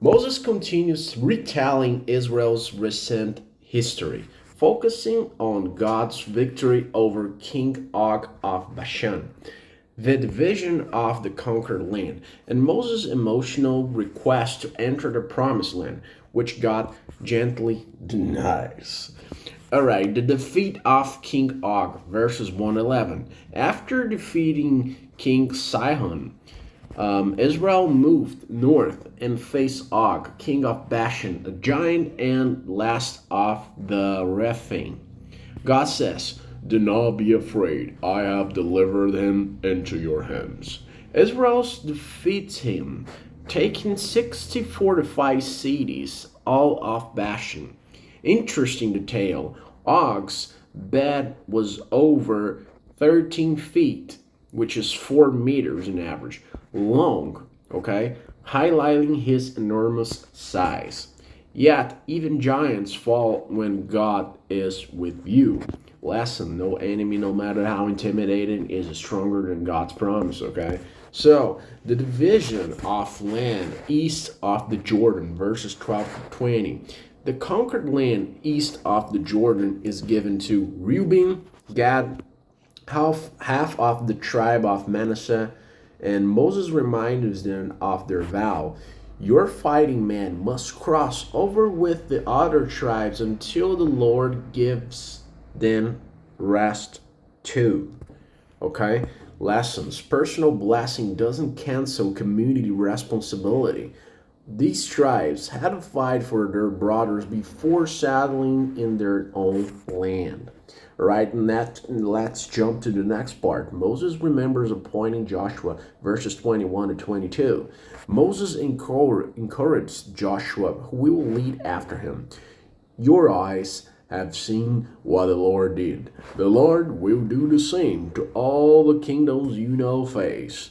Moses continues retelling Israel's recent history, focusing on God's victory over King Og of Bashan, the division of the conquered land, and Moses' emotional request to enter the promised land, which God gently denies. Alright, the defeat of King Og, verses 111. After defeating King Sihon, Israel moved north and faced Og, king of Bashan, a giant and last of the Rephaim. God says, "Do not be afraid, I have delivered him into your hands." Israel defeats him, taking 60 fortified cities, all of Bashan. Interesting detail, Og's bed was over 13 feet, which is 4 meters in average, long, okay, highlighting his enormous size. Yet, even giants fall when God is with you. Lesson, no enemy, no matter how intimidating, is stronger than God's promise, okay? So, the division of land east of the Jordan, verses 12 to 20. The conquered land east of the Jordan is given to Reuben, Gad, half of the tribe of Manasseh, and Moses reminds them of their vow. Your fighting men must cross over with the other tribes until the Lord gives them rest too. Okay? Lessons. Personal blessing doesn't cancel community responsibility. These tribes had to fight for their brothers before settling in their own land. All right, and let's jump to the next part. Moses remembers appointing Joshua, verses 21 to 22. Moses encouraged Joshua, who will lead after him. Your eyes have seen what the Lord did. The Lord will do the same to all the kingdoms you now face.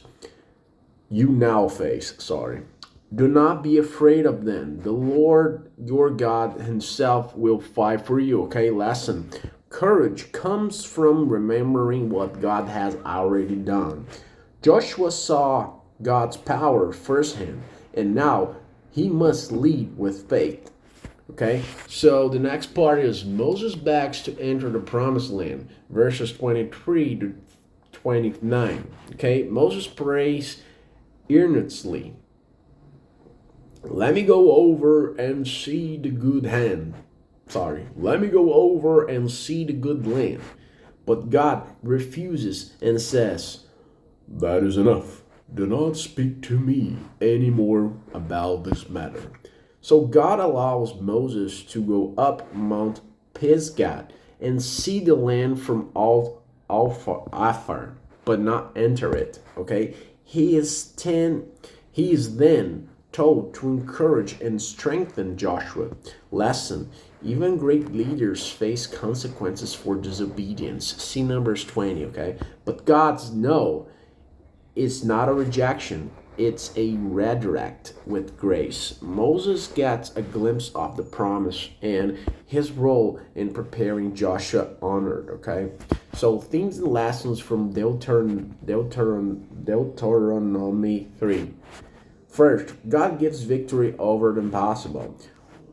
Do not be afraid of them. The Lord your God himself will fight for you. Okay, lesson. Courage comes from remembering what God has already done. Joshua saw God's power firsthand, and now he must lead with faith. Okay, so the next part is Moses begs to enter the promised land, verses 23 to 29. Okay, Moses prays earnestly. Let me go over and see the good hand. Let me go over and see the good land. But God refuses and says, that is enough. Do not speak to me anymore about this matter. So God allows Moses to go up Mount Pisgah and see the land from Afar, but not enter it. Okay, he is then told to encourage and strengthen Joshua. Lesson: even great leaders face consequences for disobedience. See Numbers 20. Okay, but God's no is not a rejection. It's a redirect with grace. Moses gets a glimpse of the promise and his role in preparing Joshua honored. Okay, so themes and lessons from Deuteronomy 3. First, God gives victory over the impossible.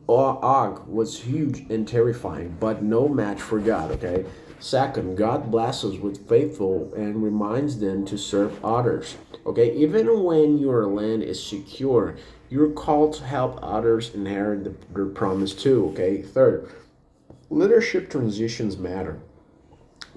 Og was huge and terrifying, but no match for God, okay? Second, God blesses with faithful and reminds them to serve others. Okay, even when your land is secure, you're called to help others inherit their promise too. Okay, third, leadership transitions matter.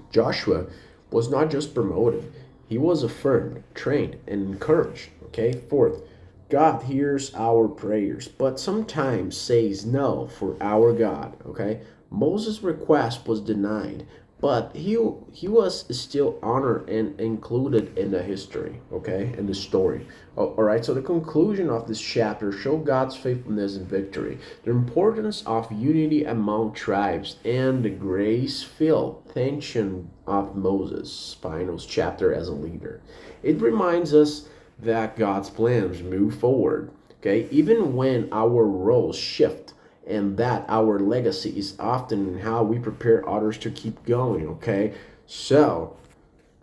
Joshua was not just promoted, he was affirmed, trained, and encouraged. Okay, fourth, God hears our prayers, but sometimes says no for our God. Okay, Moses' request was denied, but he was still honored and included in the history. Okay, in the story. All right. So the conclusion of this chapter show God's faithfulness and victory, the importance of unity among tribes, and the grace-filled tension of Moses' final chapter as a leader. It reminds us that God's plans move forward, okay, even when our roles shift, and that our legacy is often in how we prepare others to keep going, okay? So,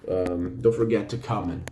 don't forget to comment.